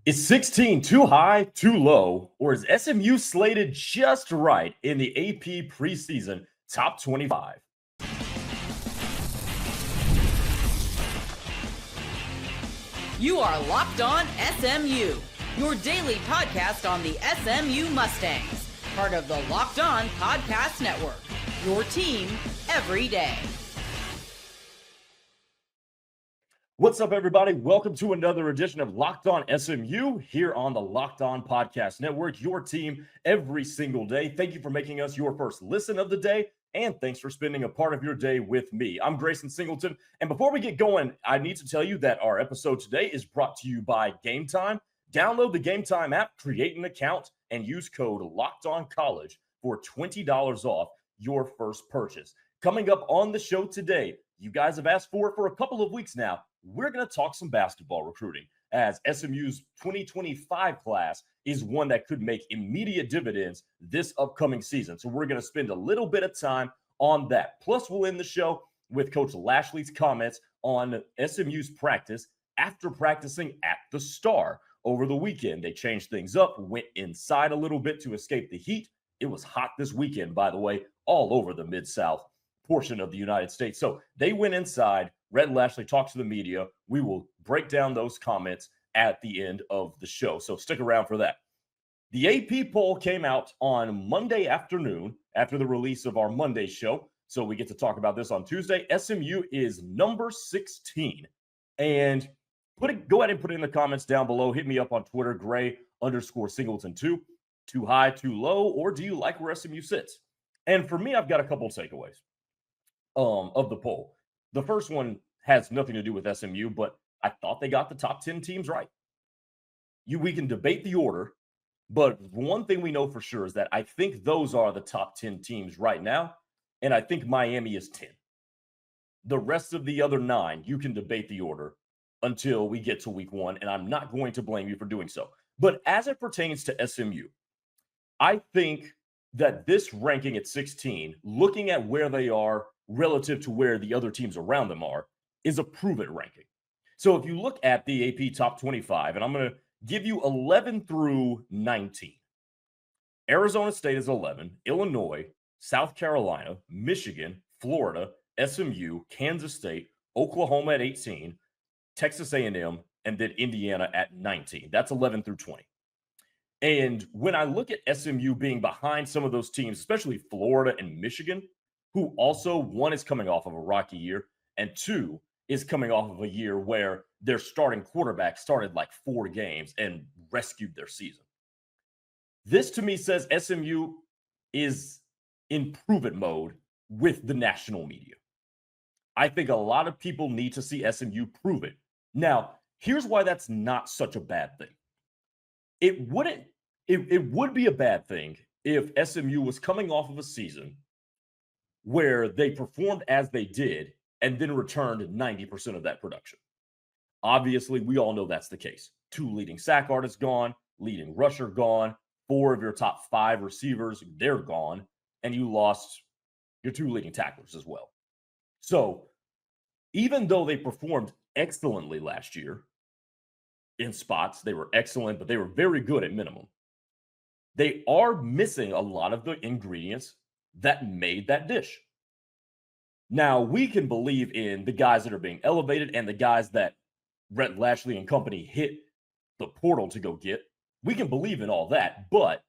Is 16 too high, too low, or is SMU slated just right in the AP Preseason Top 25? You are Locked On SMU, your daily podcast on the SMU Mustangs, part of the Locked On Podcast Network, your team every day. What's up, everybody? Welcome to another edition of Locked On SMU here on the Locked On Podcast Network, your team every single day. Thank you for making us your first listen of the day, and thanks for spending a part of your day with me. I'm Grayson Singleton, and before we get going, I need to tell you that our episode today is brought to you by Gametime. Download the Gametime app, create an account, and use code LOCKEDONCollege for $20 off your first purchase. Coming up on the show today, you guys have asked for it for a couple of weeks now. We're going to talk some basketball recruiting, as SMU's 2025 class is one that could make immediate dividends this upcoming season. So we're going to spend a little bit of time on that. Plus, we'll end the show with Coach Lashlee's comments on SMU's practice after practicing at the Star over the weekend. They changed things up, went inside a little bit to escape the heat. It was hot this weekend, by the way, all over the Mid-South portion of the United States. So they went inside. Rhett Lashlee talked to the media. We will break down those comments at the end of the show, so stick around for that. The AP poll came out on Monday afternoon after the release of our Monday show, so we get to talk about this on Tuesday. SMU is number 16, and go ahead and put it in the comments down below. Hit me up on Twitter, Gray_Singleton2. Too high, too low, or do you like where SMU sits? And for me, I've got a couple takeaways of the poll. The first one has nothing to do with SMU, but I thought they got the top 10 teams right. We can debate the order, but one thing we know for sure is that I think those are the top 10 teams right now, and I think Miami is 10. The rest of the other 9, you can debate the order until we get to week 1, and I'm not going to blame you for doing so. But as it pertains to SMU, I think that this ranking at 16, looking at where they are relative to where the other teams around them are, is a prove-it ranking. So if you look at the AP Top 25, and I'm going to give you 11 through 19. Arizona State is 11, Illinois, South Carolina, Michigan, Florida, SMU, Kansas State, Oklahoma at 18, Texas A&M, and then Indiana at 19. That's 11 through 20. And when I look at SMU being behind some of those teams, especially Florida and Michigan, who also, one is coming off of a rocky year, and two is coming off of a year where their starting quarterback started like 4 games and rescued their season. This to me says SMU is in prove-it mode with the national media. I think a lot of people need to see SMU prove it. Now, here's why that's not such a bad thing. It would be a bad thing if SMU was coming off of a season where they performed as they did and then returned 90% of that production. Obviously, we all know that's the case. 2 leading sack artists gone, leading rusher gone, 4 of your top 5 receivers, they're gone, and you lost your 2 leading tacklers as well. So even though they performed excellently last year in spots, they were excellent, but they were very good at minimum. They are missing a lot of the ingredients that made that dish. Now, we can believe in the guys that are being elevated and the guys that Rhett Lashlee and company hit the portal to go get. We can believe in all that, but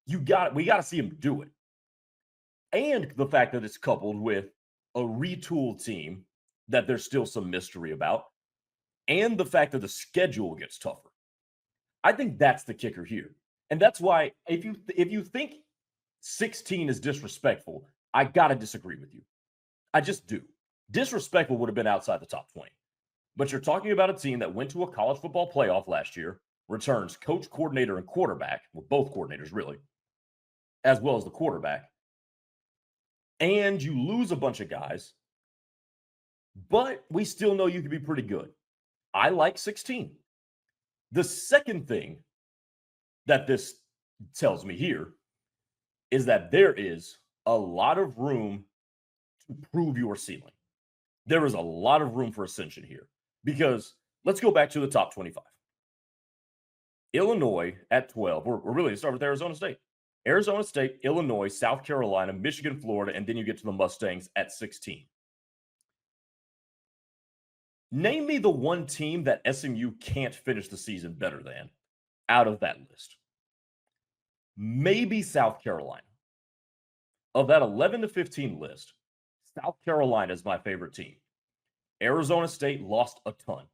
we got to see them do it. And the fact that it's coupled with a retooled team that there's still some mystery about, and the fact that the schedule gets tougher. I think that's the kicker here. And that's why if you think 16 is disrespectful, I got to disagree with you. I just do. Disrespectful would have been outside the top 20. But you're talking about a team that went to a college football playoff last year, returns coach, coordinator, and quarterback, well, both coordinators really, as well as the quarterback, and you lose a bunch of guys, but we still know you can be pretty good. I like 16. The second thing that this tells me here is that there is a lot of room to prove your ceiling. There is a lot of room for ascension here because let's go back to the top 25. Illinois at 12. We're really going to start with Arizona State. Arizona State, Illinois, South Carolina, Michigan, Florida, and then you get to the Mustangs at 16. Name me the one team that SMU can't finish the season better than out of that list. Maybe South Carolina. Of that 11 to 15 list, South Carolina is my favorite team. Arizona State lost a ton.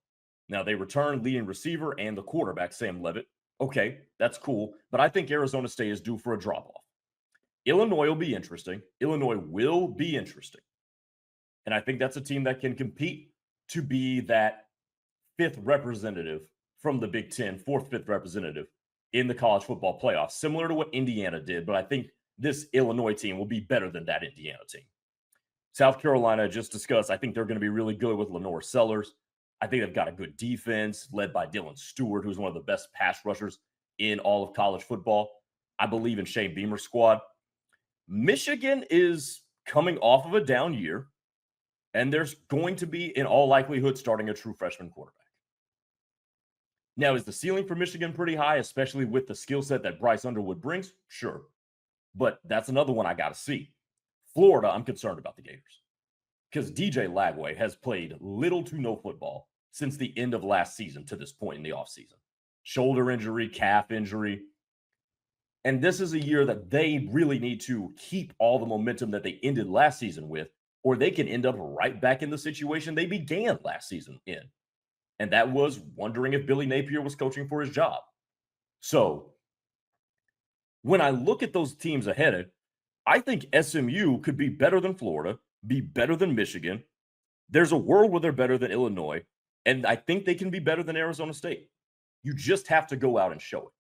Now, they returned leading receiver and the quarterback, Sam Levitt. Okay, that's cool, but I think Arizona State is due for a drop-off. Illinois will be interesting. Illinois will be interesting. And I think that's a team that can compete to be that fifth representative from the Big Ten, fourth, fifth representative in the college football playoffs, similar to what Indiana did. But I think this Illinois team will be better than that Indiana team. South Carolina, just discussed, I think they're going to be really good with Lenore Sellers. I think they've got a good defense led by Dylan Stewart, who's one of the best pass rushers in all of college football. I believe in Shane Beamer's squad. Michigan is coming off of a down year, and there's going to be, in all likelihood, starting a true freshman quarterback. Now, is the ceiling for Michigan pretty high, especially with the skill set that Bryce Underwood brings? Sure. But that's another one I got to see. Florida, I'm concerned about the Gators because DJ Lagway has played little to no football since the end of last season to this point in the offseason. Shoulder injury, calf injury. And this is a year that they really need to keep all the momentum that they ended last season with, or they can end up right back in the situation they began last season in. And that was wondering if Billy Napier was coaching for his job. So when I look at those teams ahead, I think SMU could be better than Florida, be better than Michigan. There's a world where they're better than Illinois, and I think they can be better than Arizona State. You just have to go out and show it.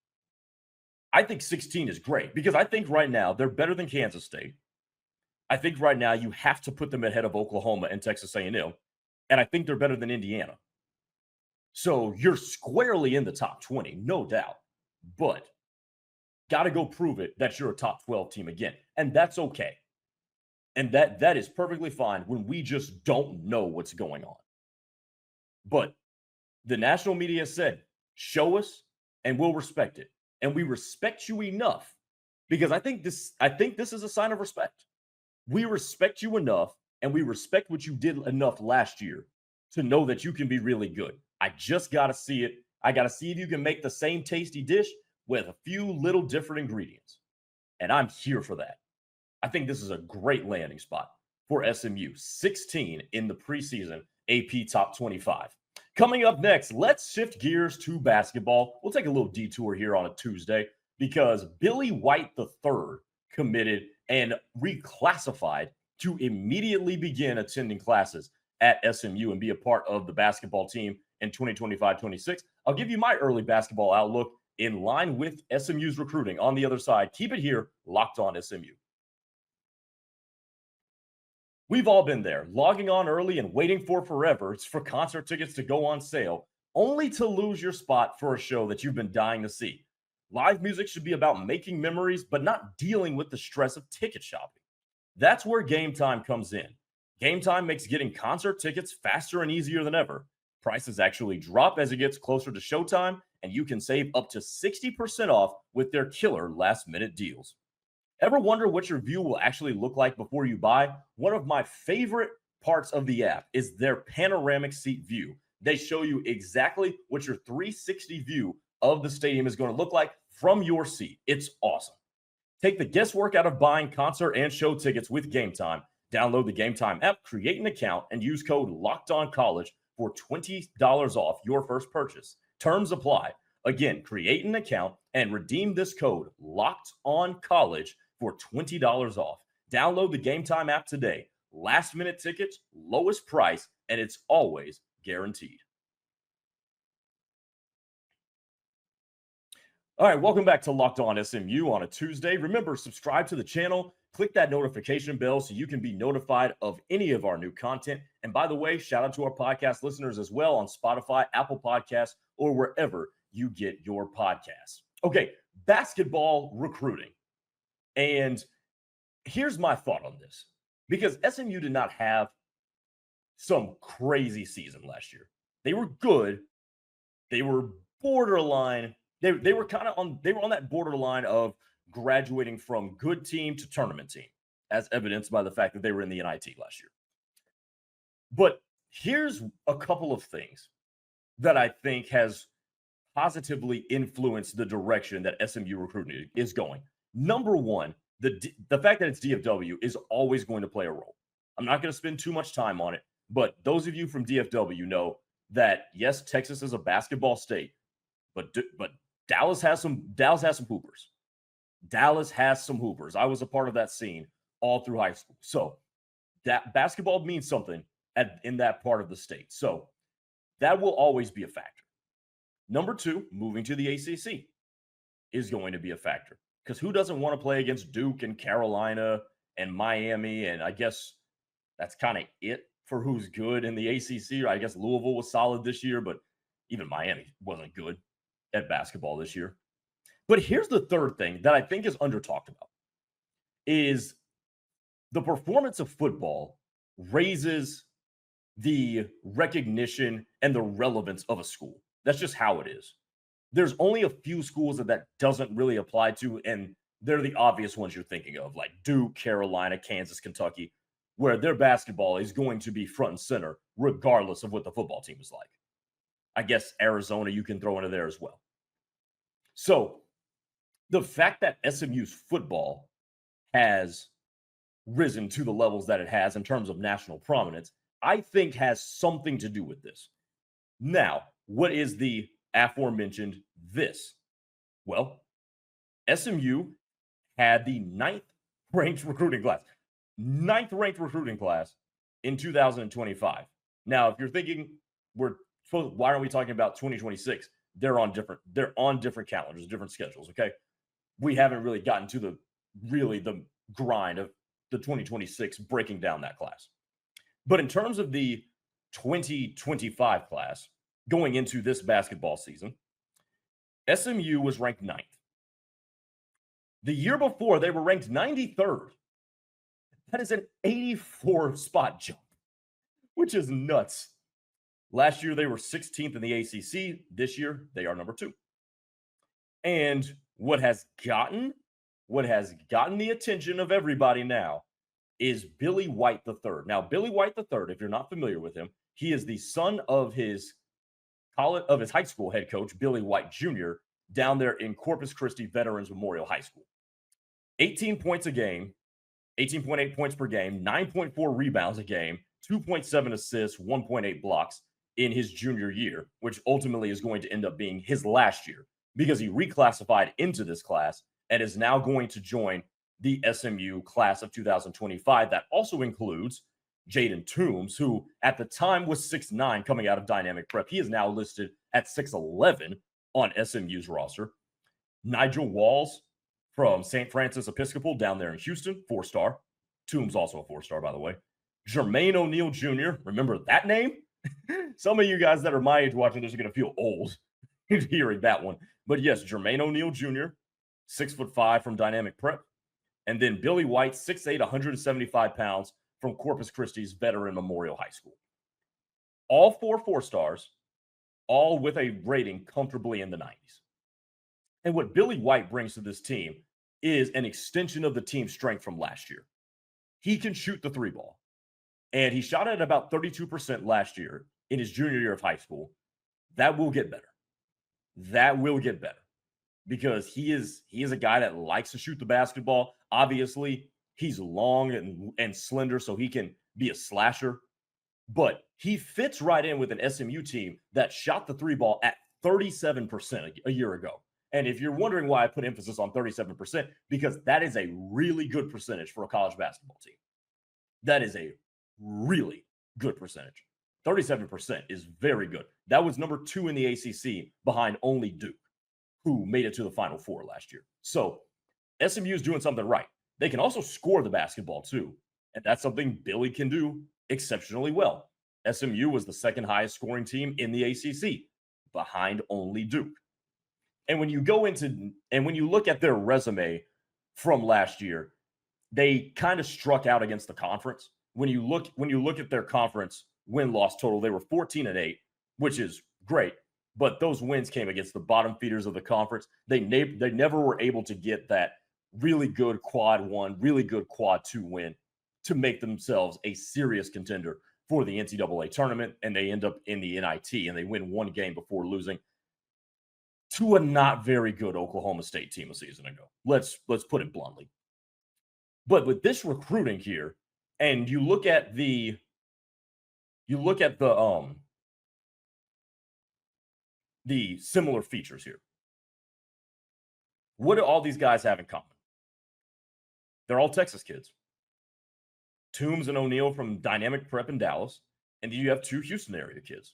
I think 16 is great because I think right now they're better than Kansas State. I think right now you have to put them ahead of Oklahoma and Texas A&M, and I think they're better than Indiana. So you're squarely in the top 20, no doubt, but got to go prove it that you're a top 12 team again, and that's okay. And that is perfectly fine when we just don't know what's going on. But the national media said, show us and we'll respect it. And we respect you enough because I think this is a sign of respect. We respect you enough and we respect what you did enough last year to know that you can be really good. I just got to see it. I got to see if you can make the same tasty dish with a few little different ingredients. And I'm here for that. I think this is a great landing spot for SMU. 16 in the preseason AP Top 25. Coming up next, let's shift gears to basketball. We'll take a little detour here on a Tuesday because Billy White III committed and reclassified to immediately begin attending classes at SMU and be a part of the basketball team in 2025-26. I'll give you my early basketball outlook in line with SMU's recruiting on the other side. Keep it here, Locked On SMU. We've all been there, logging on early and waiting for forever for concert tickets to go on sale, only to lose your spot for a show that you've been dying to see. Live music should be about making memories, but not dealing with the stress of ticket shopping. That's where Gametime comes in. Gametime makes getting concert tickets faster and easier than ever. Prices actually drop as it gets closer to showtime, and you can save up to 60% off with their killer last-minute deals. Ever wonder what your view will actually look like before you buy? One of my favorite parts of the app is their panoramic seat view. They show you exactly what your 360 view of the stadium is going to look like from your seat. It's awesome. Take the guesswork out of buying concert and show tickets with Gametime. Download the Gametime app, create an account, and use code LOCKEDONCollege for $20 off your first purchase. Terms apply. Again, create an account and redeem this code LOCKEDONCollege for $20 off. Download the Gametime app today. Last minute tickets, lowest price, and it's always guaranteed. All right, welcome back to Locked On SMU on a Tuesday. Remember, subscribe to the channel, click that notification bell so you can be notified of any of our new content. And by the way, shout out to our podcast listeners as well on Spotify, Apple Podcasts, or wherever you get your podcasts. Okay, basketball recruiting. And here's my thought on this, because SMU did not have some crazy season last year. They were good. They were borderline They were kind of on that borderline of graduating from good team to tournament team, as evidenced by the fact that they were in the NIT last year. But here's a couple of things that I think has positively influenced the direction that SMU recruiting is going. Number one, the fact that it's DFW is always going to play a role. I'm not going to spend too much time on it, but those of you from DFW know that yes, Texas is a basketball state, but Dallas has some hoopers. Dallas has some hoopers. I was a part of that scene all through high school. So that basketball means something in that part of the state. So that will always be a factor. Number two, moving to the ACC is going to be a factor, because who doesn't want to play against Duke and Carolina and Miami? And I guess that's kind of it for who's good in the ACC. I guess Louisville was solid this year, but even Miami wasn't good at basketball this year. But here's the third thing that I think is under-talked about, is the performance of football raises the recognition and the relevance of a school. That's just how it is. There's only a few schools that doesn't really apply to, and they're the obvious ones you're thinking of, like Duke, Carolina, Kansas, Kentucky, where their basketball is going to be front and center regardless of what the football team is like. I guess Arizona you can throw into there as well. So the fact that SMU's football has risen to the levels that it has in terms of national prominence, I think has something to do with this. Now, what is the aforementioned this? Well, SMU had the ninth ranked recruiting class in 2025. Now, if you're thinking why aren't we talking about 2026? They're on different calendars, different schedules. Okay. We haven't really gotten to the grind of the 2026 breaking down that class. But in terms of the 2025 class going into this basketball season, SMU was ranked 9th. The year before, they were ranked 93rd. That is an 84 spot jump, which is nuts. Last year, they were 16th in the ACC. This year, they are number 2. And what has gotten the attention of everybody now is Billy White III. Now, Billy White III, if you're not familiar with him, he is the son of his high school head coach, Billy White Jr., down there in Corpus Christi Veterans Memorial High School. 18 points a game, 18.8 points per game, 9.4 rebounds a game, 2.7 assists, 1.8 blocks in his junior year, which ultimately is going to end up being his last year because he reclassified into this class and is now going to join the SMU class of 2025. That also includes Jaden Toombs, who at the time was 6'9", coming out of Dynamic Prep. He is now listed at 6'11" on SMU's roster. Nigel Walls from St. Francis Episcopal down there in Houston, 4-star. Toombs also a 4-star, by the way. Jermaine O'Neal Jr., remember that name? Some of you guys that are my age watching this are going to feel old hearing that one. But yes, Jermaine O'Neal Jr., 6'5" from Dynamic Prep. And then Billy White, 6'8", 175 pounds from Corpus Christi's Veteran Memorial High School. All 4 stars, all with a rating comfortably in the 90s. And what Billy White brings to this team is an extension of the team's strength from last year. He can shoot the 3-ball. And he shot at about 32% last year in his junior year of high school. That will get better. That will get better. Because he is a guy that likes to shoot the basketball. Obviously, he's long and slender, so he can be a slasher. But he fits right in with an SMU team that shot the 3-ball at 37% a year ago. And if you're wondering why I put emphasis on 37%, because that is a really good percentage for a college basketball team. That is a really good percentage. 37% is very good. That was number 2 in the ACC behind only Duke, who made it to the Final Four last year. So SMU is doing something right. They can also score the basketball too. And that's something Billy can do exceptionally well. SMU was the second highest scoring team in the ACC behind only Duke. And when you look at their resume from last year, they kind of struck out against the conference. When you look at their conference win-loss total, they were 14-8, which is great. but those wins came against the bottom feeders of the conference. They never were able to get that really good quad 1, really good quad 2 win to make themselves a serious contender for the NCAA tournament, and they end up in the NIT, and they win one game before losing to a not very good Oklahoma State team a season ago. Let's put it bluntly. But with this recruiting here, and you look at the similar features here. What do all these guys have in common? They're all Texas kids. Toombs and O'Neal from Dynamic Prep in Dallas, and then you have 2 Houston area kids.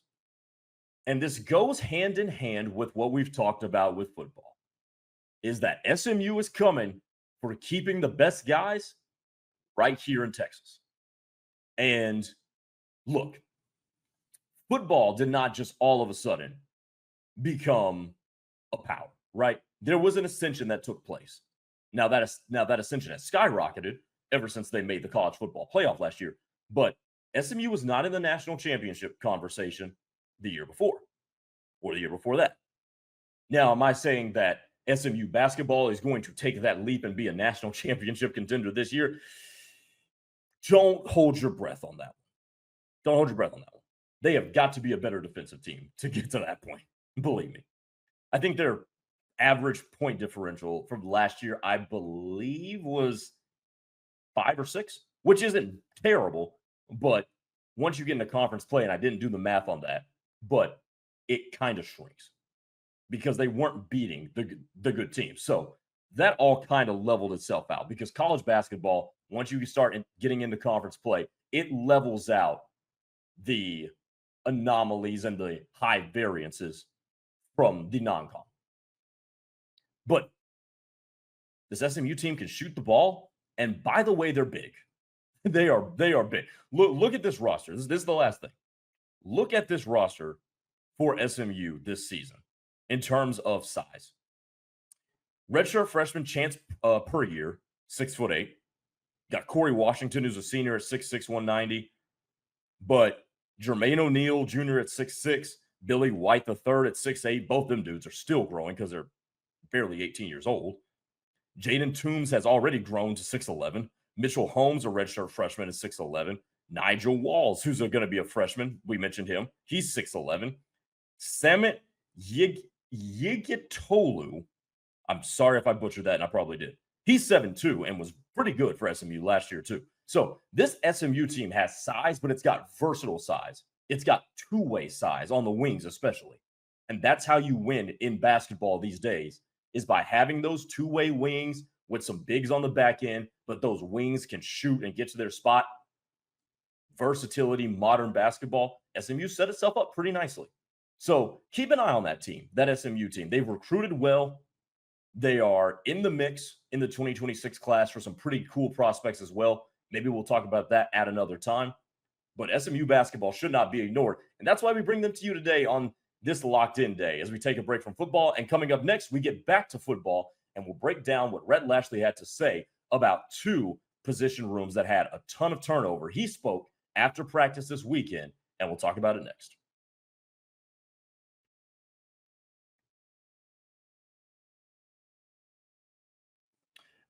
And this goes hand in hand with what we've talked about with football, is that SMU is coming for keeping the best guys right here in Texas. And look, football did not just all of a sudden become a power, right? There was an ascension that took place. Now that ascension has skyrocketed ever since they made the college football playoff last year. But SMU was not in the national championship conversation the year before or the year before that. Now, am I saying that SMU basketball is going to take that leap and be a national championship contender this year? Don't hold your breath on that one. Don't hold your breath on that one. They have got to be a better defensive team to get to that point. Believe me. I think their average point differential from last year, I believe, was 5 or 6, which isn't terrible. But once you get into conference play, and I didn't do the math on that, but it kind of shrinks because they weren't beating the good teams. So that all kind of leveled itself out, because college basketball, once you start getting into conference play, it levels out the anomalies and the high variances from the non-con. But this SMU team can shoot the ball, and by the way, they're big. They are big. Look at this roster. This is the last thing. Look at this roster for SMU this season in terms of size. Redshirt freshman chance per year, 6'8". Got Corey Washington, who's a senior at 6'6", 190. But Jermaine O'Neal Jr. at 6'6", Billy White III at 6'8". Both them dudes are still growing because they're barely 18 years old. Jaden Toombs has already grown to 6'11". Mitchell Holmes, a redshirt freshman, is 6'11". Nigel Walls, who's going to be a freshman, we mentioned him, he's 6'11". Samet Yigitolu, I'm sorry if I butchered that, and I probably did. He's 7'2" and was pretty good for SMU last year too. So this SMU team has size, but it's got versatile size. It's got two-way size on the wings especially. And that's how you win in basketball these days, is by having those two-way wings with some bigs on the back end, but those wings can shoot and get to their spot. Versatility, modern basketball. SMU set itself up pretty nicely. So keep an eye on that team, that SMU team. They've recruited well. They are in the mix in the 2026 class for some pretty cool prospects as well. Maybe we'll talk about that at another time. But SMU basketball should not be ignored. And that's why we bring them to you today on this Locked In Day as we take a break from football. And coming up next, we get back to football and we'll break down what Rhett Lashlee had to say about two position rooms that had a ton of turnover. He spoke after practice this weekend, and we'll talk about it next.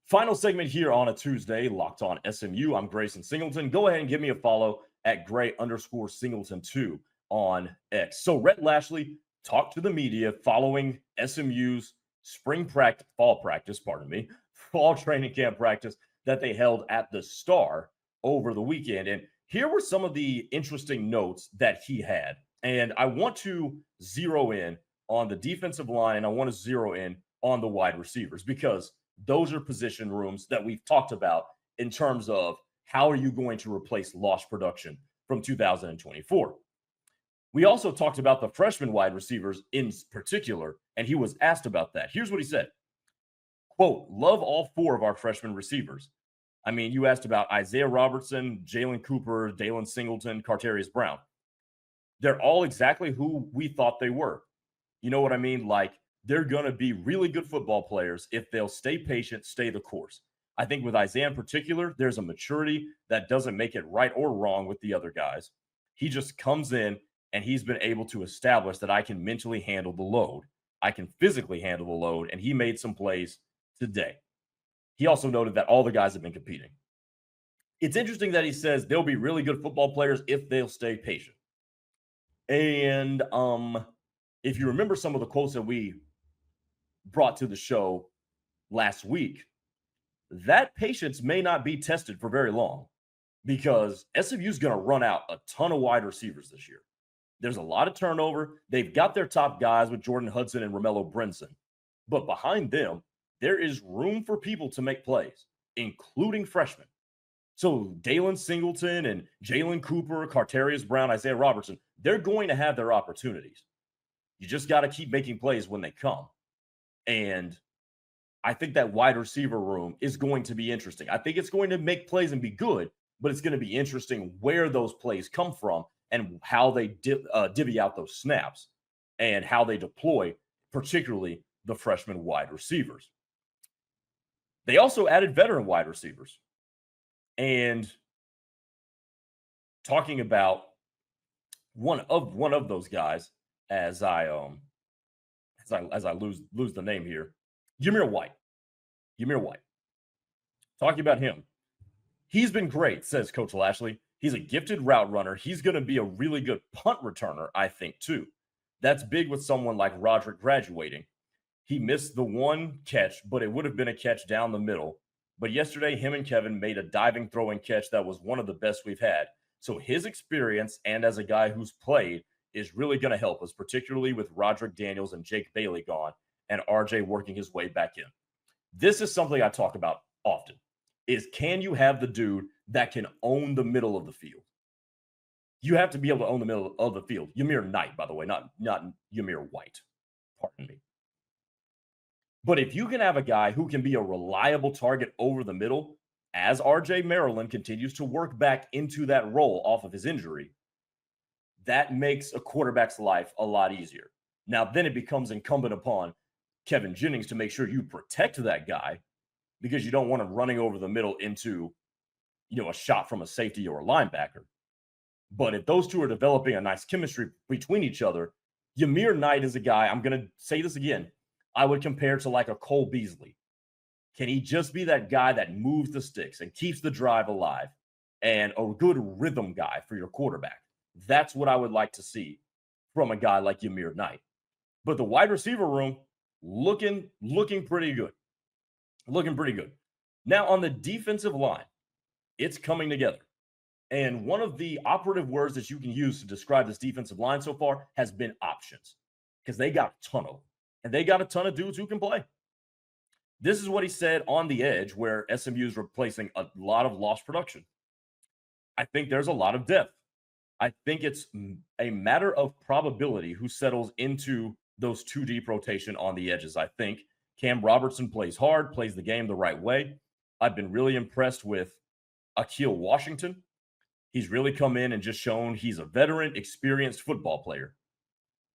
Final segment here on a Tuesday, Locked On SMU. I'm Grayson Singleton. Go ahead and give me a follow at Gray_Singleton2 on X. So Rhett Lashlee talked to the media following SMU's fall training camp practice that they held at the Star over the weekend. And here were some of the interesting notes that he had. And I want to zero in on the defensive line, and I want to zero in on the wide receivers, because those are position rooms that we've talked about in terms of how are you going to replace lost production from 2024. We also talked about the freshman wide receivers in particular, and he was asked about that. Here's what he said. Quote, love all four of our freshman receivers. I mean, you asked about Isaiah Robertson, Jalen Cooper, Dalen Singleton, Carterius Brown. They're all exactly who we thought they were. You know what I mean? Like, they're going to be really good football players if they'll stay patient, stay the course. I think with Isaiah in particular, there's a maturity that doesn't make it right or wrong with the other guys. He just comes in And he's been able to establish that I can mentally handle the load. I can physically handle the load. And he made some plays today. He also noted that all the guys have been competing. It's interesting that he says they'll be really good football players if they'll stay patient. And if you remember some of the quotes that we brought to the show last week, that patience may not be tested for very long because SMU is going to run out a ton of wide receivers this year. There's a lot of turnover. They've got their top guys with Jordan Hudson and Romello Brinson. But behind them, there is room for people to make plays, including freshmen. So Dalen Singleton and Jalen Cooper, Carterius Brown, Isaiah Robertson, they're going to have their opportunities. You just got to keep making plays when they come. And I think that wide receiver room is going to be interesting. I think it's going to make plays and be good, but it's going to be interesting where those plays come from and how they divvy out those snaps and how they deploy, particularly the freshman wide receivers. They also added veteran wide receivers. And talking about one of those guys, as I lose the name here, Yamir White. Talking about him, he's been great, says Coach Lashlee. He's a gifted route runner. He's going to be a really good punt returner, I think, too. That's big with someone like Roderick graduating. He missed the one catch, but it would have been a catch down the middle. But yesterday, him and Kevin made a diving throwing catch that was one of the best we've had. So his experience and as a guy who's played is really going to help us, particularly with Roderick Daniels and Jake Bailey gone and RJ working his way back in. This is something I talk about often, is can you have the dude that can own the middle of the field? You have to be able to own the middle of the field. Yamir Knight, by the way, not Yamir White. Pardon me. But if you can have a guy who can be a reliable target over the middle, as RJ Maryland continues to work back into that role off of his injury, that makes a quarterback's life a lot easier. Now, then it becomes incumbent upon Kevin Jennings to make sure you protect that guy because you don't want him running over the middle into, a shot from a safety or a linebacker. But if those two are developing a nice chemistry between each other, Yamir Knight is a guy, I'm going to say this again, I would compare to like a Cole Beasley. Can he just be that guy that moves the sticks and keeps the drive alive and a good rhythm guy for your quarterback? That's what I would like to see from a guy like Yamir Knight. But the wide receiver room looking pretty good. Looking pretty good. Now on the defensive line, it's coming together. And one of the operative words that you can use to describe this defensive line so far has been options, because they got a ton of them. And they got a ton of dudes who can play. This is what he said on the edge, where SMU is replacing a lot of lost production. I think there's a lot of depth. I think it's a matter of probability who settles into those two deep rotation on the edges. I think Cam Robertson plays hard, plays the game the right way. I've been really impressed with Akil Washington. He's really come in and just shown he's a veteran, experienced football player.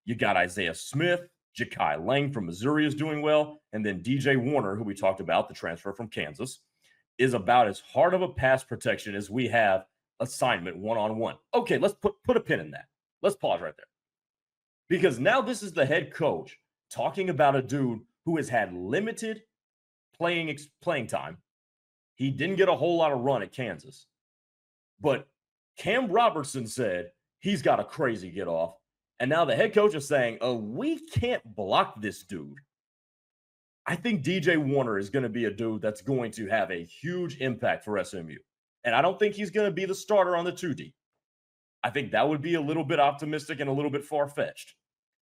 You got Isaiah Smith. Ja'Kai Lang from Missouri is doing well. And then DJ Warner, who we talked about, the transfer from Kansas, is about as hard of a pass protection as we have assignment one-on-one. Okay, let's put a pin in that. Let's pause right there. Because now this is the head coach talking about a dude who has had limited playing time. He didn't get a whole lot of run at Kansas. But Cam Robertson said he's got a crazy get off. And now the head coach is saying, we can't block this dude. I think DJ Warner is going to be a dude that's going to have a huge impact for SMU. And I don't think he's going to be the starter on the 2D. I think that would be a little bit optimistic and a little bit far-fetched.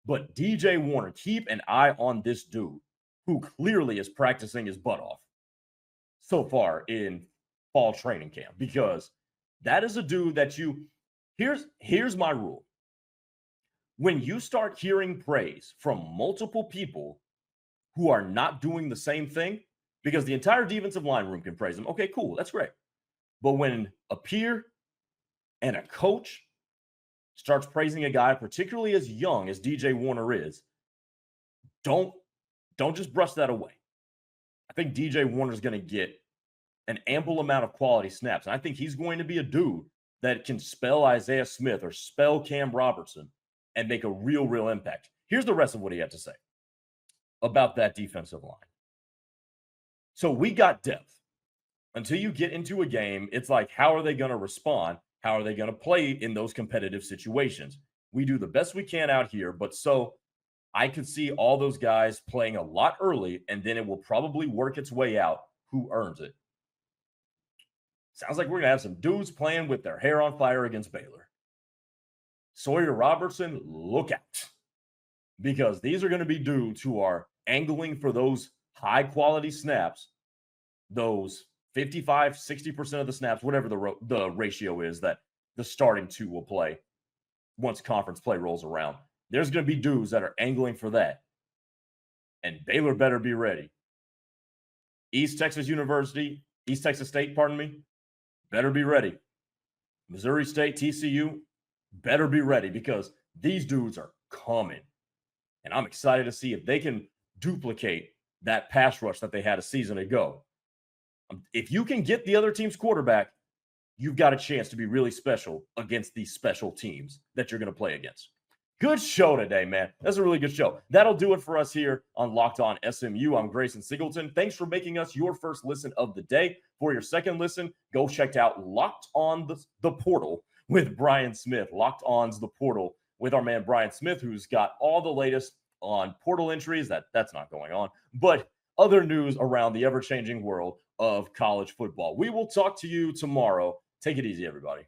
But DJ Warner, keep an eye on this dude who clearly is practicing his butt off so far in fall training camp, because that is a dude that here's my rule. When you start hearing praise from multiple people who are not doing the same thing, because the entire defensive line room can praise them, okay, cool, that's great. But when a peer and a coach starts praising a guy, particularly as young as DJ Warner is, don't just brush that away. I think DJ Warner is going to get an ample amount of quality snaps. And I think he's going to be a dude that can spell Isaiah Smith or spell Cam Robertson and make a real impact. Here's the rest of what he had to say about that defensive line. So we got depth. Until you get into a game, it's like, how are they going to respond? How are they going to play in those competitive situations? We do the best we can out here, but so I could see all those guys playing a lot early, and then it will probably work its way out who earns it. Sounds like we're going to have some dudes playing with their hair on fire against Baylor. Sawyer Robertson, look out. Because these are going to be dudes who are angling for those high-quality snaps, those 55, 60% of the snaps, whatever the ratio is that the starting two will play once conference play rolls around. There's going to be dudes that are angling for that. And Baylor better be ready. East Texas State, better be ready. Missouri State, TCU, better be ready because these dudes are coming. And I'm excited to see if they can duplicate that pass rush that they had a season ago. If you can get the other team's quarterback, you've got a chance to be really special against these special teams that you're going to play against. Good show today, man. That's a really good show. That'll do it for us here on Locked On SMU. I'm Grayson Singleton. Thanks for making us your first listen of the day. For your second listen, go check out Locked On the Portal with Brian Smith. Locked On's the Portal with our man Brian Smith, who's got all the latest on portal entries. That's not going on, but other news around the ever-changing world of college football. We will talk to you tomorrow. Take it easy, everybody.